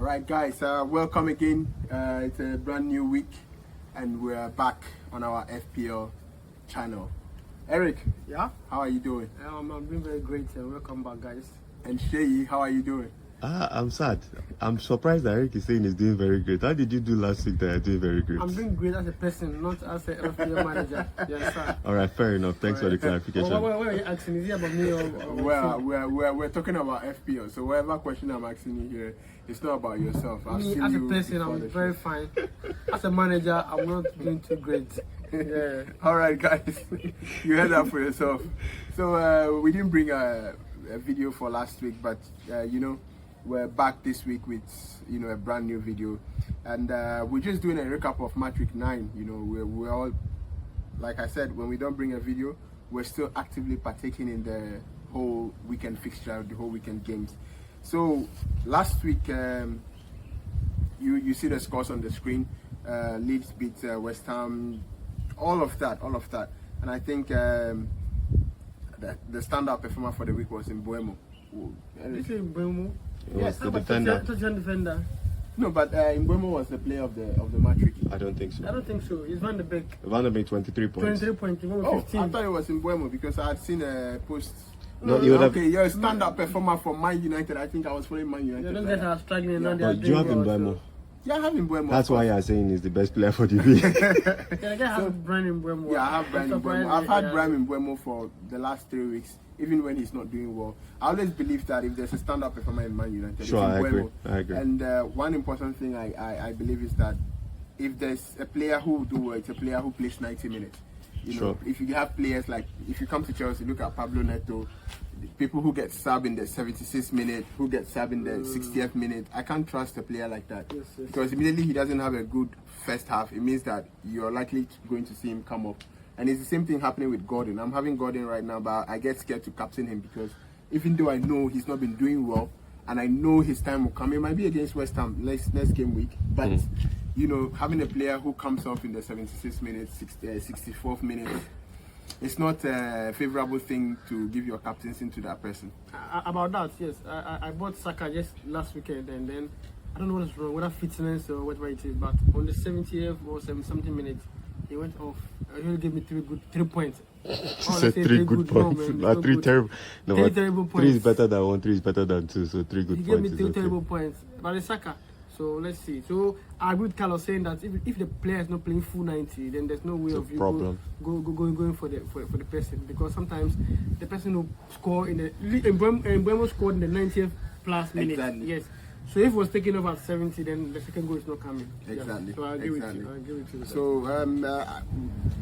Alright guys, welcome again. It's a brand new week and we're back on our FPL channel. Eric, Yeah? how are you doing? I'm doing very great. Welcome back, guys. And Shay, how are you doing? I'm sad. I'm surprised that Eric is saying he's doing very great. How did you do last week that you're doing very great? I'm doing great as a person, not as a FPL manager. You understand? Alright, fair enough. Thanks for the clarification. What are you asking? Is it about me or Well, we're talking about FPL, so whatever question I'm asking you here, it's not about yourself. I've me seen as a you person? before I'm the very show. fine. As a manager, I'm not doing too great. Yeah. Alright guys, you heard that for yourself. So we didn't bring a video for last week, but we're back this week with a brand new video, and we're just doing a recap of match week 9. We're all, like I said, when we don't bring a video, we're still actively partaking in the whole weekend fixture, the whole weekend games. So last week, you see the scores on the screen. Leeds beat West Ham, all of that, and I think the standout performer for the week was Mbuemo. This is Mbeumo. It was the defender. Defender. No, but Mbuemo was the player of the match week. I don't think so. I don't think so. It's Van de Beek. Van der Beek 23 points. 23 points. Mbeumo Oh, 15. I thought it was Mbuemo because I had seen a post. No, you would have. Okay, you're a standout performer for Man United. I think I was following Man United. Yeah, those guys are struggling now. They are But you have doing well, Mbeumo. so- Yeah, I have Mbuemo. That's why you're saying he's the best player for the league. Yeah, the guy has Brian Mbeumo. Yeah, I have Brian I'm Mbuemo. surprised, I've had yeah. Brian Mbuemo for the last 3 weeks, even when he's not doing well. I always believe that if there's a standout performer in Man United, Sure, it's I Mbuemo. agree. And one important thing I believe is that if there's a player who will do well, it's a player who plays 90 minutes. Sure. If you have players like, if you come to Chelsea, look at Pablo Neto, people who get subbed in the 76th minute, who get subbed in the 60th minute. I can't trust a player like that. Yes. Because immediately he doesn't have a good first half, it means that you're likely going to see him come up. And it's the same thing happening with Gordon. I'm having Gordon right now, but I get scared to captain him because even though I know he's not been doing well, and I know his time will come, it might be against West Ham next game week, but having a player who comes off in the 76th minute, 64th minute, it's not a favorable thing to give your captaincy to that person. About that, yes. I bought Saka just last weekend, and then I don't know what is wrong, whether fitness or whatever it is, but on the 70th or 70-something minute, he went off. He only gave me 3 points. He said 3 good points. No, Three terrible. No, Three but terrible 3 is points. better than 1, 3 is better than 2, so 3 good He gave me points 3 is okay. terrible points. But it's Saka. So let's see. So I agree with Carlos saying that if the player is not playing full 90, then there's no way It's a of you problem. going for the person, because sometimes the person will score in the Mbeumo scored in the 90th plus minute. Exactly. Yes. So if it was taken over at 70, then the second goal is not coming. Exactly. Yeah. So I agree with Exactly. you. I agree with you. So,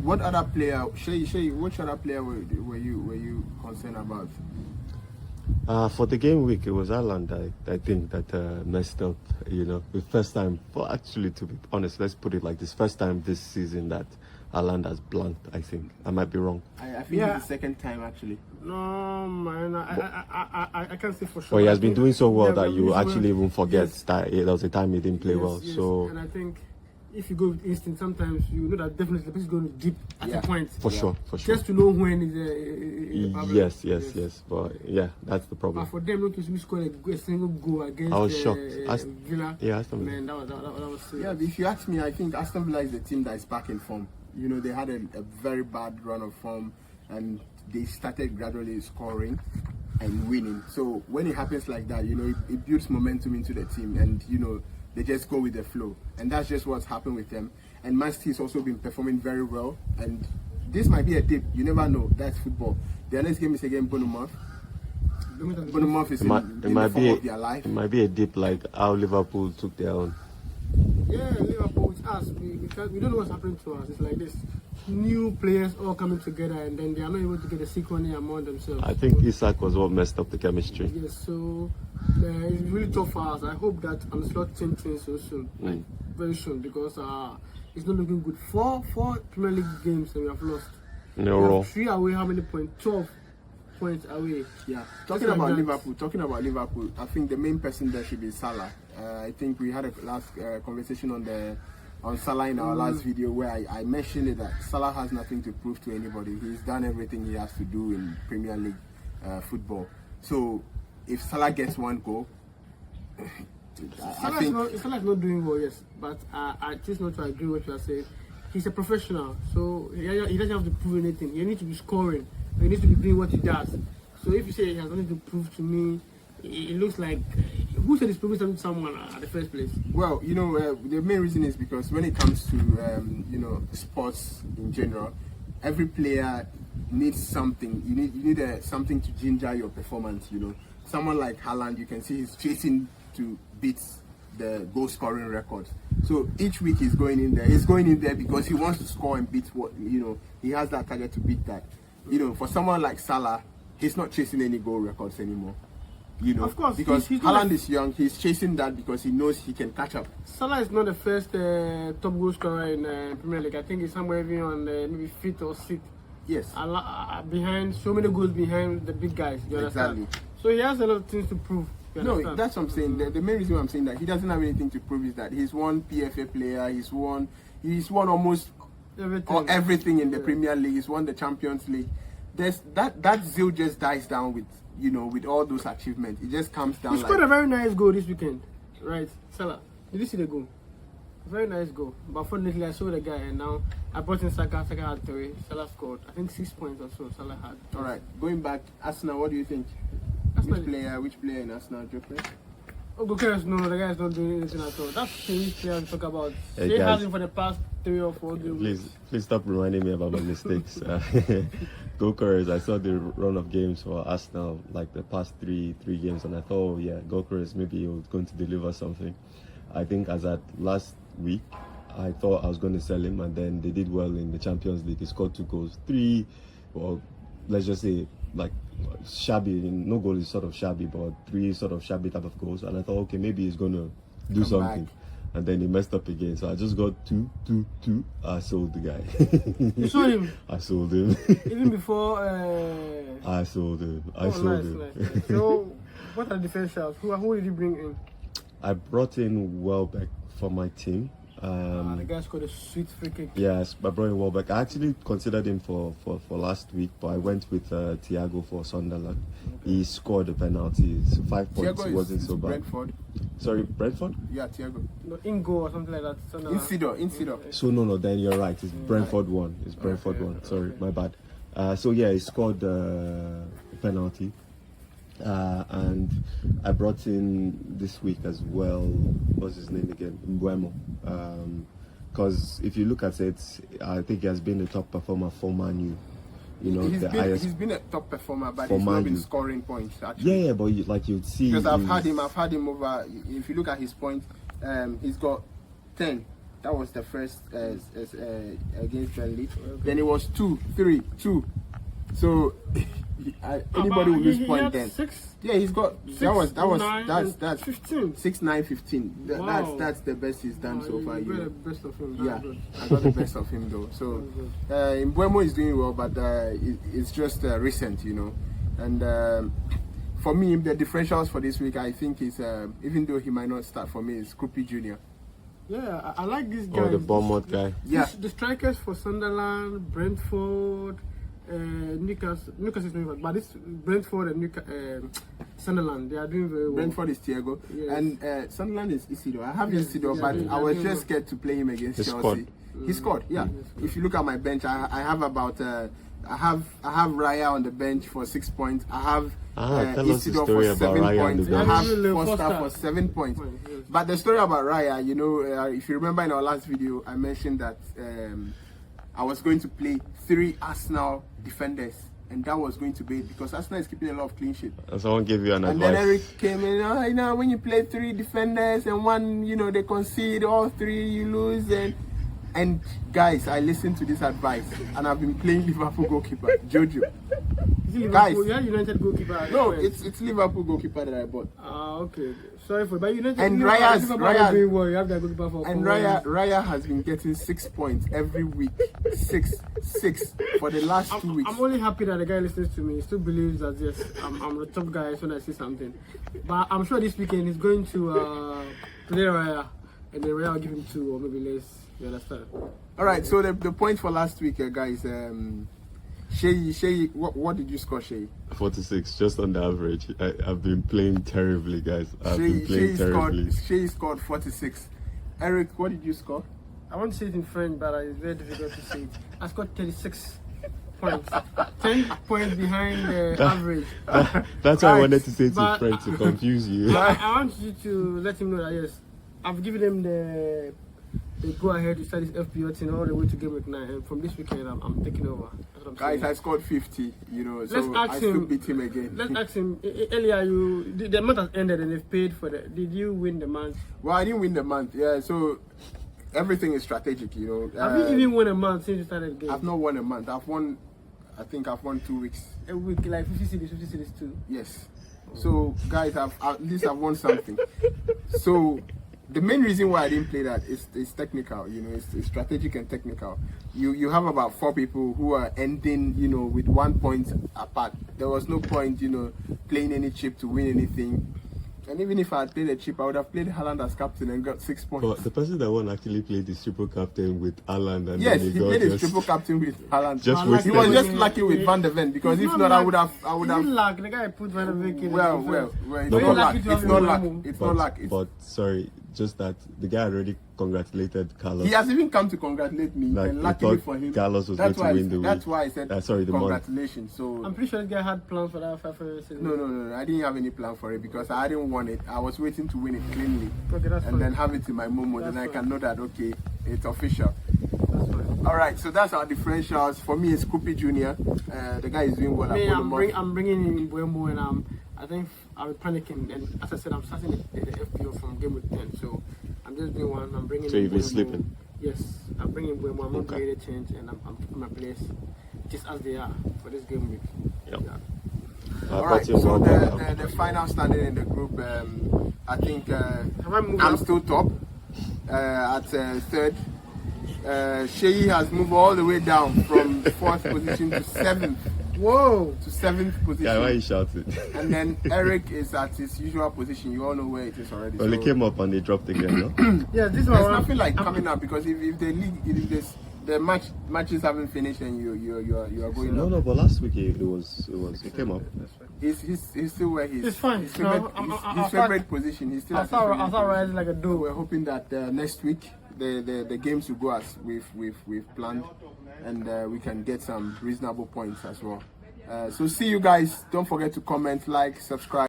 what other player, Shay, which other player were you concerned about? For the game week, it was Ireland, I think, that messed up, the first time. Well, actually, to be honest, let's put it like this. First time this season that Ireland has blanked, I think. I might be wrong. I think it's the second time actually. No, man, I can't say for sure. But he has I been think- doing so well yeah, that but you this actually one- even forget yes. that there was a time he didn't play well. Yes. So, And I think if you go with instinct, sometimes you know that definitely the person is going to dip at Yeah. a point. for sure. Just to know when is a problem. Yes. But yeah, that's the But problem. for them not to score a single goal against I was shocked. Villa, Aston Villa. man, that was serious. Yeah, if you ask me, I think Aston Villa is the team that is back in form. They had a very bad run of form, and they started gradually scoring and winning. So when it happens like that, it builds momentum into the team, and they just go with the flow, and that's just what's happened with them. And Man City has also been performing very well, and this might be a dip. You never know. That's football. Their next game is against Bournemouth. Bournemouth is in the form of their life. It might be a dip like how Liverpool took their own. Yeah, Liverpool with us, we don't know what's happening to us. It's like this new players all coming together, and then they are not able to get a synchrony among themselves. I think Isak was what messed up the chemistry. Yes, so it's really tough for us. I hope that Ancelotti change things so soon, like very soon, because it's not looking good. Four Premier League games that we have lost. In a We have row. 3 away. How many points? 12 points away. Yeah, talking about Liverpool, I think the main person there should be Salah. I think we had a last conversation on Salah in our last video where I mentioned it that Salah has nothing to prove to anybody. He's done everything he has to do in Premier League football. So if Salah gets one goal, I think Salah's not doing well, yes, but I choose not to agree with what you are saying. He's a professional, so he doesn't have to prove anything. He needs to be scoring. He needs to be doing what he does. So if you say he has nothing to prove to me, it looks like who said he's proving something to someone at the first place? Well, the main reason is because when it comes to sports in general, every player needs something. You need something to ginger your performance. Someone like Haaland, you can see he's chasing to beat the goal scoring record. So each week he's going in there. He's going in there because he wants to score and beat what he has that target to beat that. For someone like Salah, he's not chasing any goal records anymore. Of course, because he's Haaland is young, he's chasing that because he knows he can catch up. Salah is not the first top goal scorer in Premier League. I think he's somewhere even on maybe fifth or sixth. Yes. Behind so many goals behind the big guys. You understand? Exactly. So he has a lot of things to prove. No, that's what I'm saying. The main reason I'm saying that he doesn't have anything to prove is that he's won PFA player, he's won almost everything in the Premier League, he's won the Champions League. There's that zeal just dies down with all those achievements. It just comes down. He scored a very nice goal this weekend, right? Salah. Did you see the goal? Very nice goal. But fortunately I saw the guy and now I brought in Saka had 3. Salah scored I think 6 points or so. Salah had. Alright, going back, Arsenal, what do you think? Which player in Arsenal do you play? Oh, Gokeres, no, the guy is not doing anything at all. That's the which player we talk about. Hey, They guys. had him for the past 3 or 4 games. Please stop reminding me about my mistakes. Gokeres, I saw the run of games for Arsenal, like the past three games, and I thought, oh yeah, Gokeres, maybe he was going to deliver something. I think as at last week, I thought I was going to sell him, and then they did well in the Champions League. He scored 2 goals, 3, or let's just say like shabby. No goal is sort of shabby, but 3 sort of shabby type of goals. And I thought, okay, maybe he's going to do Come something. back. And then he messed up again. So I just got 2. I sold the guy. You saw him I sold him. even before. I sold him. I sold nice, him. nice. So, what are the defense shouts? Who did you bring in? I brought in Welbeck for my team. The guy scored a sweet free kick. Yes, I brought in Welbeck. I actually considered him for last week, but I went with Thiago for Sunderland. He scored a penalty. So 5 points. Thiago Wasn't is so bad. Brentford. Sorry, Brentford? Yeah, Thiago. No, Ingo or something like that. Insidor. So no, then you're right. It's Brentford one. It's Brentford one. Sorry, my bad. So yeah, he scored a penalty. And I brought in this week as well. What's his name again? Mbuemo. Because if you look at it, I think he has been the top performer for Man U. He's been a top performer, but he's not been scoring points. Actually. Yeah, but you'd see. Because I've had him over. If you look at his points, he's got 10. That was the first against Burnley. Okay. Then it was 2, 3, 2. So anybody will lose point then. 6. Yeah, he's got 6, that's 15. 6, 9, 15. Wow. That's the best he's done so far. You got the best of him. Yeah, That's good. I got the best of him though. So Mbuemo is doing well, but it's just recent, And for me, the differentials for this week, I think is even though he might not start for me, is Krupi Jr. Yeah, I like this guy. Oh, the Bournemouth guy. Yeah. The strikers for Sunderland, Brentford, Newcastle is not, but this Brentford and Sunderland, they are doing very well. Brentford is Thiago, Yes. and Sunderland is Isidore. I have Yes, Isidore, yeah, but they I was are just doing scared to play him against He Chelsea. scored. He scored, yeah. He scored. If you look at my bench, I have about I have Raya on the bench for 6 points. I have tell us the Isidore story for about 7 Raya on the points. I bench. have Yeah, Foster Foster. for 7 points. Yes. But the story about Raya, if you remember in our last video, I mentioned that I was going to play 3 Arsenal defenders. And that was going to be it because Arsenal is keeping a lot of clean sheet. And someone gave you an And advice. then Eric came in, when you play 3 defenders and one, they concede, all 3 you lose. And guys, I listened to this advice and I've been playing Liverpool goalkeeper, Jojo. Is it Guys. Liverpool? Yeah, United goalkeeper. No, it's Liverpool goalkeeper that I bought. Okay. Sorry for, but United. And Liverpool Raya- are doing well. You have that goalkeeper for. And Raya has been getting 6 points every week. 6 for the last 2 weeks. I'm only happy that the guy listens to me. He still believes that yes, I'm the top guy when I see something. But I'm sure this weekend he's going to play Raya, and then Raya will give him 2 or maybe less. You understand? All right, so the point for last week, guys, Shay, what did you score, Shay? 46, just on the average. I've been playing terribly, guys. I've been playing terribly. Shay scored 46. Eric, what did you score? I want to say it in French, but it's very difficult to say it. I scored 36 points. 10 points behind the average. That's why I wanted to say it in But- French to confuse you. I want you to let him know that yes, I've given him the go ahead to start his FPL thing all the way to GameWeek 9, and from this weekend I'm taking over. That's what I'm Guys, saying. I scored 50, you know, so Let's ask I still him- beat him again. Let's ask him. Earlier, the month has ended and they've paid for the. Did you win the month? Well, I didn't win the month, yeah, so everything is strategic, you know. Have you even won a month since you started the game? I've not won a month. I think I've won 2 weeks. A week, like 50 cities too. Yes. So, guys, at least I've won something. So, the main reason why I didn't play that is technical, you know, it's strategic and technical. You have about 4 people who are ending, you know, with 1 point apart. There was no point, you know, playing any chip to win anything. And even if I had played a chip, I would have played Haaland as captain and got 6 points. But the person that won actually played his triple captain with Alan, and Yes, then he got played his just- triple captain with Haaland. Just He wasted was it. just lucky with Van de Ven because if not, I would have. Luck. The guy put Van de Beek in. Well, the it's No, not but- luck. lucky to It's have not him luck. in It's not luck. It's, But sorry, just that the guy already congratulated Carlos. he has even come to congratulate me, Like, and he luckily thought for him, Carlos was that's going to why win the that's week. why I said Sorry, the month. congratulations. So I'm pretty sure this guy had plans for that 500 season. no, I didn't have any plan for it because I didn't want it. I was waiting to win it cleanly Okay, that's and fine. then have it in my moment, and That's I can fine. know that okay, it's official. That's fine. All right, so that's our differentials. For me, it's Kupi Junior. The guy is doing well. Me, at I'm, Bournemouth. I'm bringing in Buemo, and I think I'll be panicking. And as I said, I'm starting the FPO from GameWeek 10. So I'm just doing one. I'm bringing. So in you've been Mbeumo. sleeping? Yes, I'm bringing Buemo. I'm not Okay. doing any change, and I'm keeping my place just as they are for this game week. Yep. Yeah. All right, But so you're the final standing in the group, I think Have I moved I'm up? still top at third. Sheyi has moved all the way down from 4th position to 7th. Whoa! To 7th position. Yeah, why you shouting? And then Eric is at his usual position. You all know where it is already. Well, they so came up and they dropped again, no? Yeah, this is there's what nothing like coming up because if the league, if this, the matches haven't finished and you are going No, up. no, but last week it came up. He's still where he's. It's fine. His No, favorite, his favorite position. He's still I at his saw favorite position. rising like a So dove. we're hoping that next week the games will go as we've planned, and we can get some reasonable points as well. So see you guys. Don't forget to comment, like, subscribe.